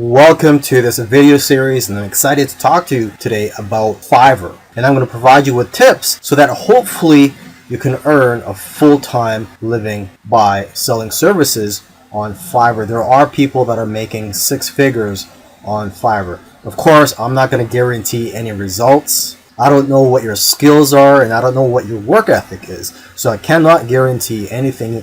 Welcome to this video series, and I'm excited to talk to you today about Fiverr. And I'm going to provide you with tips so that hopefully you can earn a full-time living by selling services on Fiverr. There are people that are making six figures on Fiverr. Of course, I'm not going to guarantee any results. I don't know what your skills are, and I don't know what your work ethic is. So I cannot guarantee anything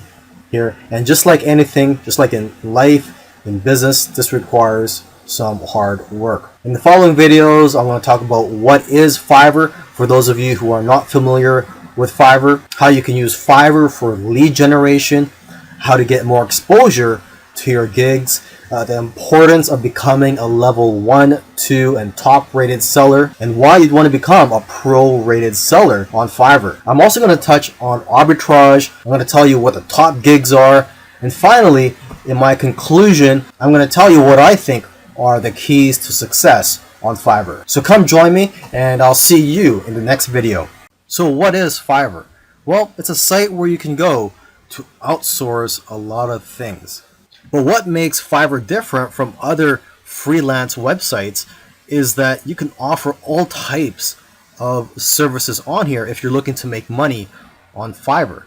here. And just like anything, just like in life, in business, this requires some hard work. In the following videos, I'm going to talk about what is Fiverr for those of you who are not familiar with Fiverr, how you can use Fiverr for lead generation, how to get more exposure to your gigs, the importance of becoming a level 1, 2, and top rated seller, and why you'd want to become a pro rated seller on Fiverr. I'm also going to touch on arbitrage. I'm going to tell you what the top gigs are. And finally, in my conclusion, I'm going to tell you what I think are the keys to success on Fiverr. So come join me and I'll see you in the next video. So what is Fiverr? Well, it's a site where you can go to outsource a lot of things. But what makes Fiverr different from other freelance websites is that you can offer all types of services on here if you're looking to make money on Fiverr.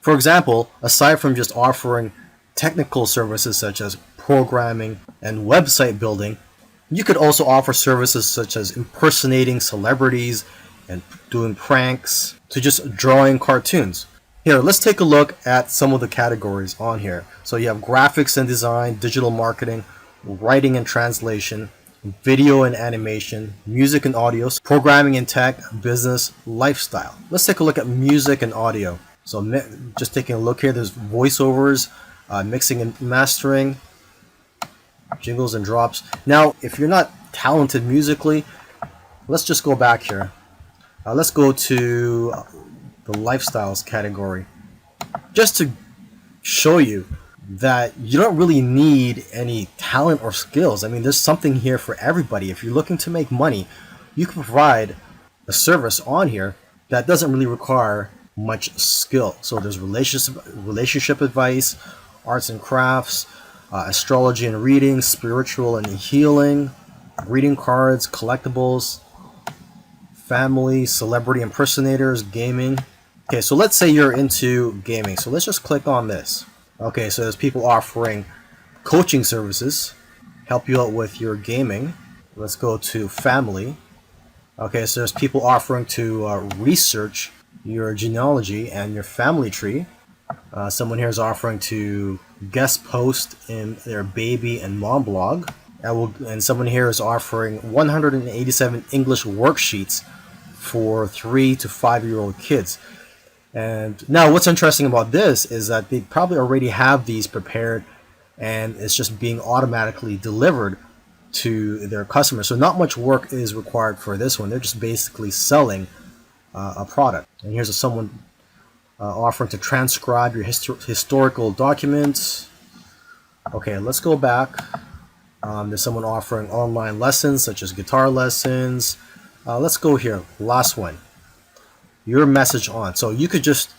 For example, aside from just offering technical services such as programming and website building, you could also offer services such as impersonating celebrities and doing pranks to just drawing cartoons. Here, let's take a look at some of the categories on here. So you have graphics and design, digital marketing, writing and translation, video and animation, music and audio, programming and tech, business, lifestyle. Let's take a look at music and audio. So just taking a look here, there's voiceovers, mixing and mastering, jingles and drops. Now, if you're not talented musically, let's just go back here. Let's go to the lifestyles category, just to show you that you don't really need any talent or skills. I mean, there's something here for everybody. If you're looking to make money, you can provide a service on here that doesn't really require much skill. So there's relationship advice, arts and crafts, astrology and reading, spiritual and healing, greeting cards, collectibles, family, celebrity impersonators, gaming. Okay, so let's say you're into gaming. So let's just click on this. Okay, so there's people offering coaching services, help you out with your gaming. Let's go to family. Okay, so there's people offering to research your genealogy and your family tree. Someone here is offering to guest post in their baby and mom blog. And someone here is offering 187 English worksheets for 3 to 5-year-old kids. And now what's interesting about this is that they probably already have these prepared and it's just being automatically delivered to their customers. So not much work is required for this one. They're just basically selling a product. And here's someone offering to transcribe your historical documents. Okay, let's go back. There's someone offering online lessons such as guitar lessons. Let's go here, last one, your message on. So you could just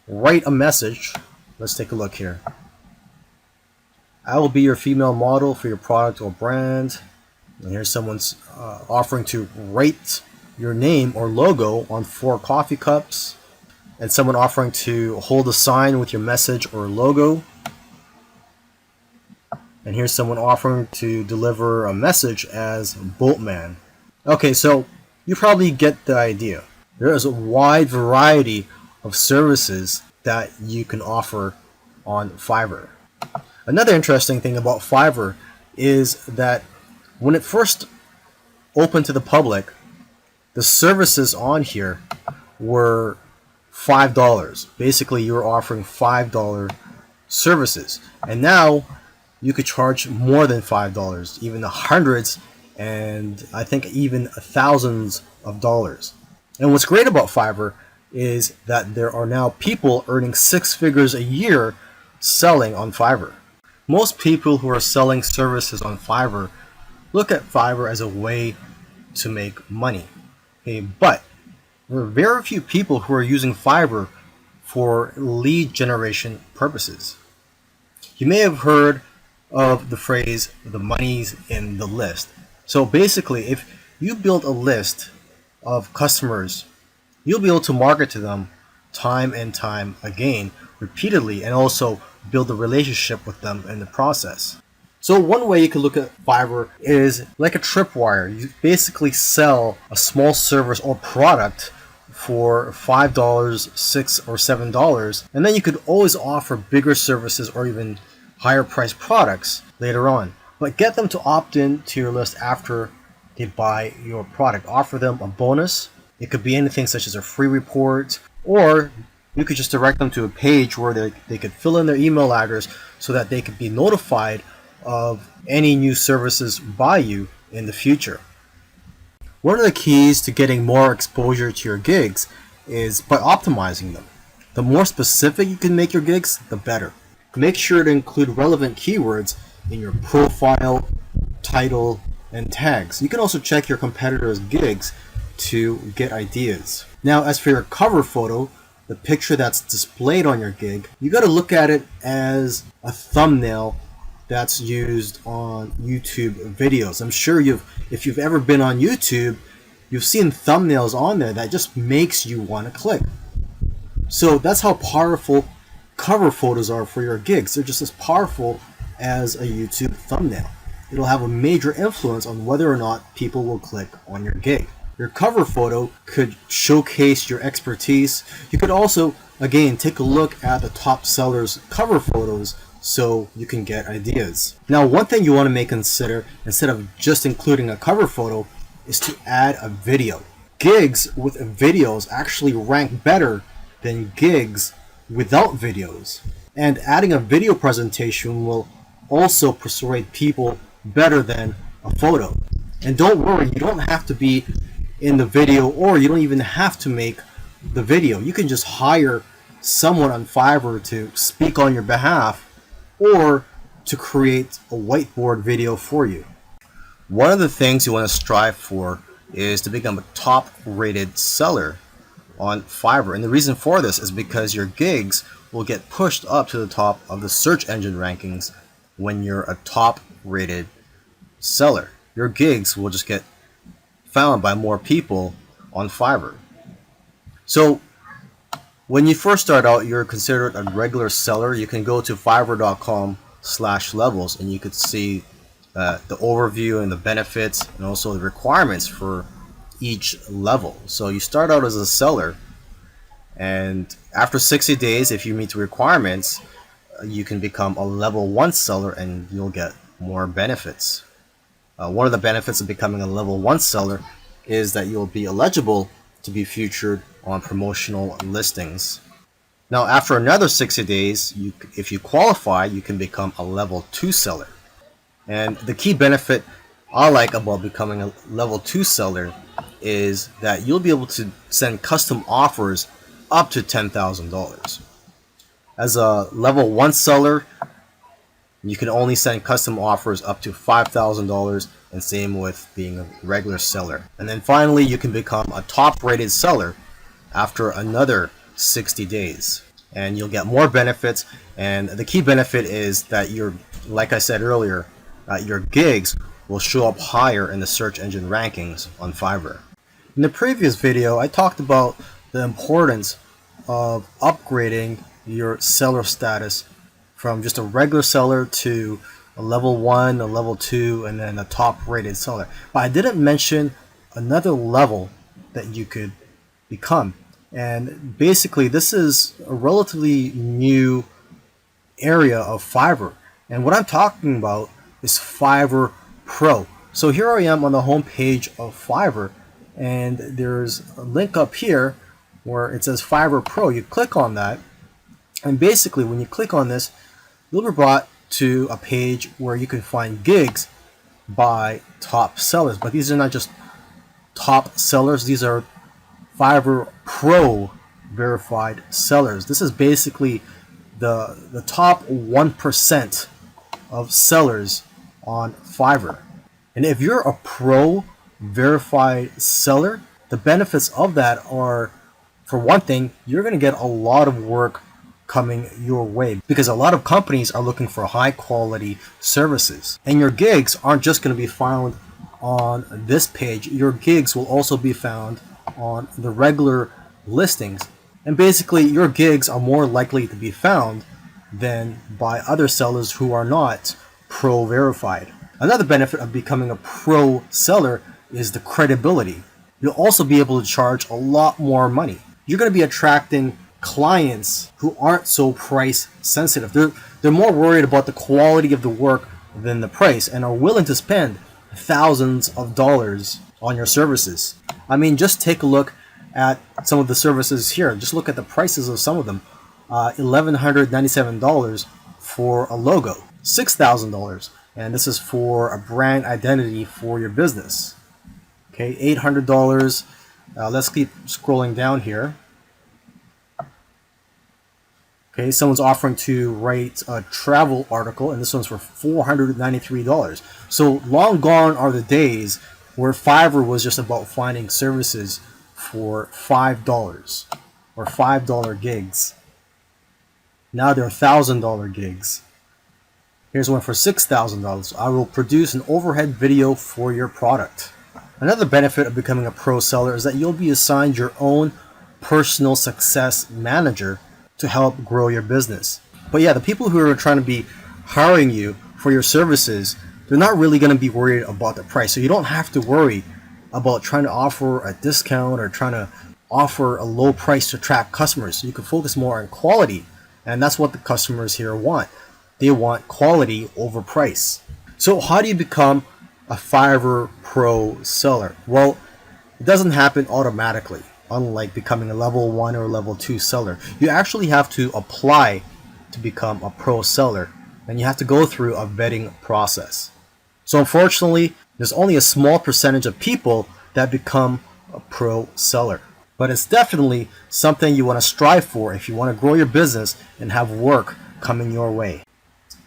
write a message. Let's take a look here. I will be your female model for your product or brand. And here's someone's offering to write your name or logo on 4 coffee cups, and someone offering to hold a sign with your message or logo. And here's someone offering to deliver a message as Boatman. Okay, so you probably get the idea. There is a wide variety of services that you can offer on Fiverr. Another interesting thing about Fiverr is that when it first opened to the public, the services on here were $5. Basically, you were offering $5 services. And now you could charge more than $5, even the hundreds and I think even thousands of dollars. And what's great about Fiverr is that there are now people earning 6 figures a year selling on Fiverr. Most people who are selling services on Fiverr look at Fiverr as a way to make money. Okay, but there are very few people who are using Fiverr for lead generation purposes. You may have heard of the phrase, the money's in the list. So basically, if you build a list of customers, you'll be able to market to them time and time again, repeatedly, and also build a relationship with them in the process. So one way you can look at Fiverr is like a tripwire. You basically sell a small service or product for $5, $6, or $7, and then you could always offer bigger services or even higher priced products later on. But get them to opt in to your list after they buy your product. Offer them a bonus. It could be anything such as a free report, or you could just direct them to a page where they could fill in their email address so that they could be notified of any new services by you in the future. One of the keys to getting more exposure to your gigs is by optimizing them. The more specific you can make your gigs, the better. Make sure to include relevant keywords in your profile, title, and tags. You can also check your competitors' gigs to get ideas. Now, as for your cover photo, the picture that's displayed on your gig, you got to look at it as a thumbnail that's used on YouTube videos. I'm sure if you've ever been on YouTube, you've seen thumbnails on there that just makes you want to click. So that's how powerful cover photos are for your gigs. They're just as powerful as a YouTube thumbnail. It'll have a major influence on whether or not people will click on your gig. Your cover photo could showcase your expertise. You could also, again, take a look at the top sellers' cover photos so you can get ideas. Now, one thing you want to consider, instead of just including a cover photo, is to add a video. Gigs with videos actually rank better than gigs without videos. And adding a video presentation will also persuade people better than a photo. And don't worry, you don't have to be in the video, or you don't even have to make the video. You can just hire someone on Fiverr to speak on your behalf or to create a whiteboard video for you. One of the things you want to strive for is to become a top rated seller on Fiverr. And the reason for this is because your gigs will get pushed up to the top of the search engine rankings when you're a top rated seller. Your gigs will just get found by more people on Fiverr. So when you first start out, you're considered a regular seller. You can go to fiverr.com/levels and you could see the overview and the benefits and also the requirements for each level. So you start out as a seller, and after 60 days, if you meet the requirements, you can become a level 1 seller and you'll get more benefits. One of the benefits of becoming a level 1 seller is that you'll be eligible to be featured on promotional listings. Now, after another 60 days, if you qualify, you can become a level 2 seller. And the key benefit I like about becoming a level 2 seller is that you'll be able to send custom offers up to $10,000. As a level 1 seller, you can only send custom offers up to $5,000, and same with being a regular seller. And then finally, you can become a top rated seller after another 60 days. And you'll get more benefits, and the key benefit is that like I said earlier, your gigs will show up higher in the search engine rankings on Fiverr. In the previous video, I talked about the importance of upgrading your seller status from just a regular seller to a level 1, a level 2, and then a top rated seller. But I didn't mention another level that you could become. And basically, this is a relatively new area of Fiverr. And what I'm talking about is Fiverr Pro. So here I am on the home page of Fiverr, and there's a link up here where it says Fiverr Pro. You click on that, and basically when you click on this, you'll be brought to a page where you can find gigs by top sellers. But these are not just top sellers, these are Fiverr Pro verified sellers. This is basically the top 1% of sellers on Fiverr. And if you're a pro verified seller, the benefits of that are, for one thing, you're going to get a lot of work coming your way, because a lot of companies are looking for high quality services. And your gigs aren't just going to be found on this page. Your gigs will also be found on the regular listings. And basically, your gigs are more likely to be found than by other sellers who are not pro verified. Another benefit of becoming a pro seller is the credibility. You'll also be able to charge a lot more money. You're going to be attracting clients who aren't so price sensitive. They're more worried about the quality of the work than the price, and are willing to spend thousands of dollars on your services. I mean, just take a look at some of the services here. Just look at the prices of some of them. $1,197 for a logo, $6,000, and this is for a brand identity for your business. Okay, $800. Let's keep scrolling down here. Okay, someone's offering to write a travel article, and this one's for $493. So long gone are the days where Fiverr was just about finding services for $5 or $5 gigs. Now they're $1,000 gigs. Here's one for $6,000. I will produce an overhead video for your product. Another benefit of becoming a pro seller is that you'll be assigned your own personal success manager to help grow your business. But yeah, the people who are trying to be hiring you for your services, they're not really going to be worried about the price. So you don't have to worry about trying to offer a discount or trying to offer a low price to attract customers. So you can focus more on quality, and that's what the customers here want. They want quality over price. So how do you become a Fiverr pro seller? Well, it doesn't happen automatically. Unlike becoming a level 1 or level 2 seller, you actually have to apply to become a pro seller, and you have to go through a vetting process. So unfortunately, there's only a small percentage of people that become a pro seller. But it's definitely something you want to strive for if you want to grow your business and have work coming your way.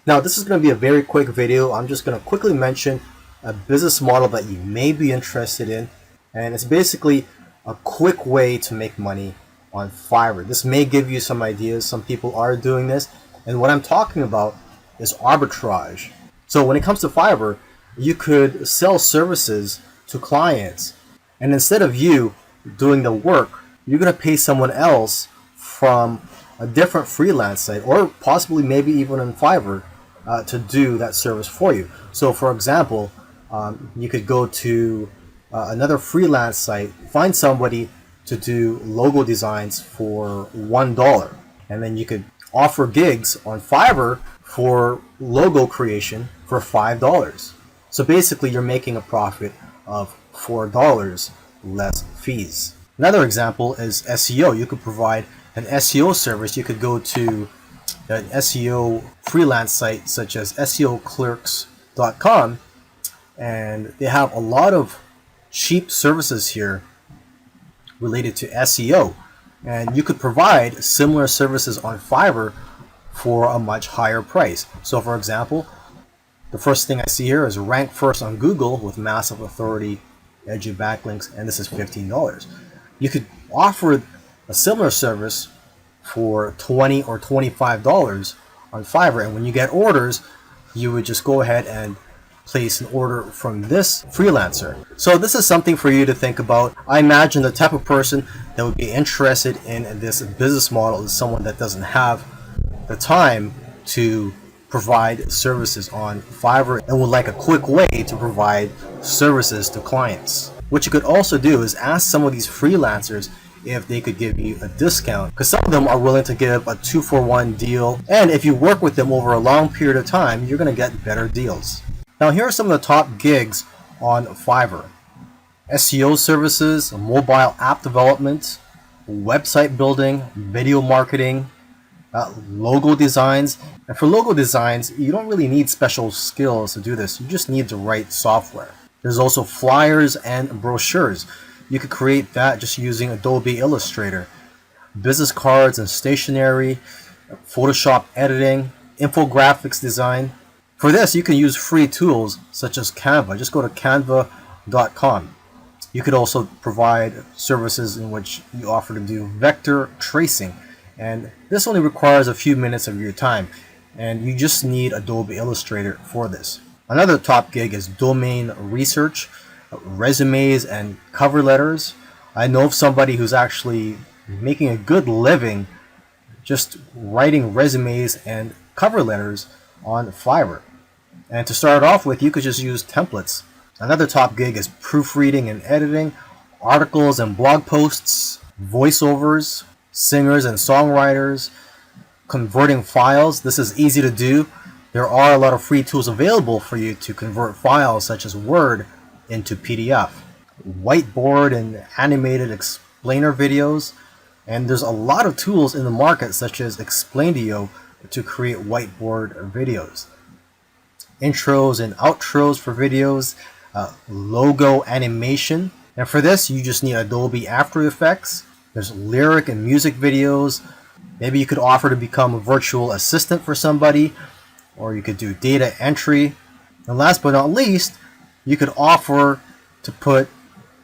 Now, this is going to be a very quick video. I'm just going to quickly mention a business model that you may be interested in, and it's basically a quick way to make money on Fiverr. This may give you some ideas. Some people are doing this, and what I'm talking about is arbitrage. So when it comes to Fiverr, you could sell services to clients, and instead of you doing the work, you're going to pay someone else from a different freelance site, or possibly maybe even on Fiverr, to do that service for you. So for example, you could go to another freelance site, find somebody to do logo designs for $1, and then you could offer gigs on Fiverr for logo creation for $5. So basically you're making a profit of $4 less fees. Another example is SEO. You could provide an SEO service. You could go to an SEO freelance site such as SEOclerks.com, and they have a lot of cheap services here related to SEO, and you could provide similar services on Fiverr for a much higher price. So for example, the first thing I see here is rank first on Google with massive authority, edgy backlinks, and this is $15. You could offer a similar service for $20 or $25 on Fiverr, and when you get orders, you would just go ahead and place an order from this freelancer. So this is something for you to think about. I imagine the type of person that would be interested in this business model is someone that doesn't have the time to provide services on Fiverr and would like a quick way to provide services to clients. What you could also do is ask some of these freelancers if they could give you a discount, because some of them are willing to give a 2-for-1 deal, and if you work with them over a long period of time, you're going to get better deals. Now here are some of the top gigs on Fiverr: SEO services, mobile app development, website building, video marketing, logo designs. And for logo designs, you don't really need special skills to do this. You just need the right software. There's also flyers and brochures. You could create that just using Adobe Illustrator. Business cards and stationery, Photoshop editing, infographics design. For this, you can use free tools such as Canva. Just go to canva.com. You could also provide services in which you offer to do vector tracing and this only requires a few minutes of your time, and you just need Adobe Illustrator for this. Another top gig is domain research, resumes and cover letters. I know of somebody who's actually making a good living just writing resumes and cover letters on Fiverr. And to start off with, you could just use templates. Another top gig is proofreading and editing, articles and blog posts, voiceovers, singers and songwriters, converting files. This is easy to do. There are a lot of free tools available for you to convert files such as Word into PDF. Whiteboard and animated explainer videos. And there's a lot of tools in the market such as Explainio to create whiteboard videos. Intros and outros for videos, logo animation. And for this, you just need Adobe After Effects. There's lyric and music videos. Maybe you could offer to become a virtual assistant for somebody, or you could do data entry. And last but not least, you could offer to put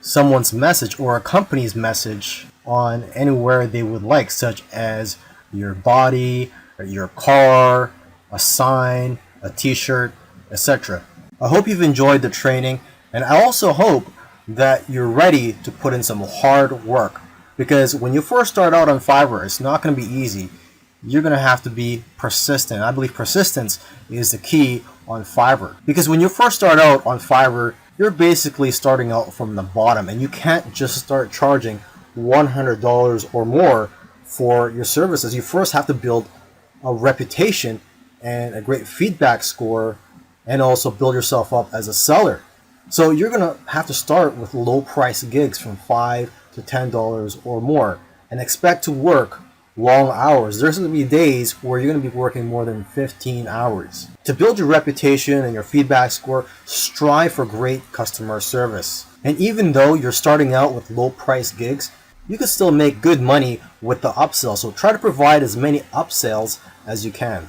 someone's message or a company's message on anywhere they would like, such as your body, or your car, a sign, a t-shirt, etc. I hope you've enjoyed the training, and I also hope that you're ready to put in some hard work, because when you first start out on Fiverr, it's not going to be easy. You're going to have to be persistent. I believe persistence is the key on Fiverr, because when you first start out on Fiverr, you're basically starting out from the bottom, and you can't just start charging $100 or more for your services. You first have to build a reputation and a great feedback score, and also build yourself up as a seller. So you're gonna have to start with low price gigs from $5 to $10 or more, and expect to work long hours. There's gonna be days where you're gonna be working more than 15 hours. To build your reputation and your feedback score, strive for great customer service. And even though you're starting out with low price gigs, you can still make good money with the upsell. So try to provide as many upsells as you can.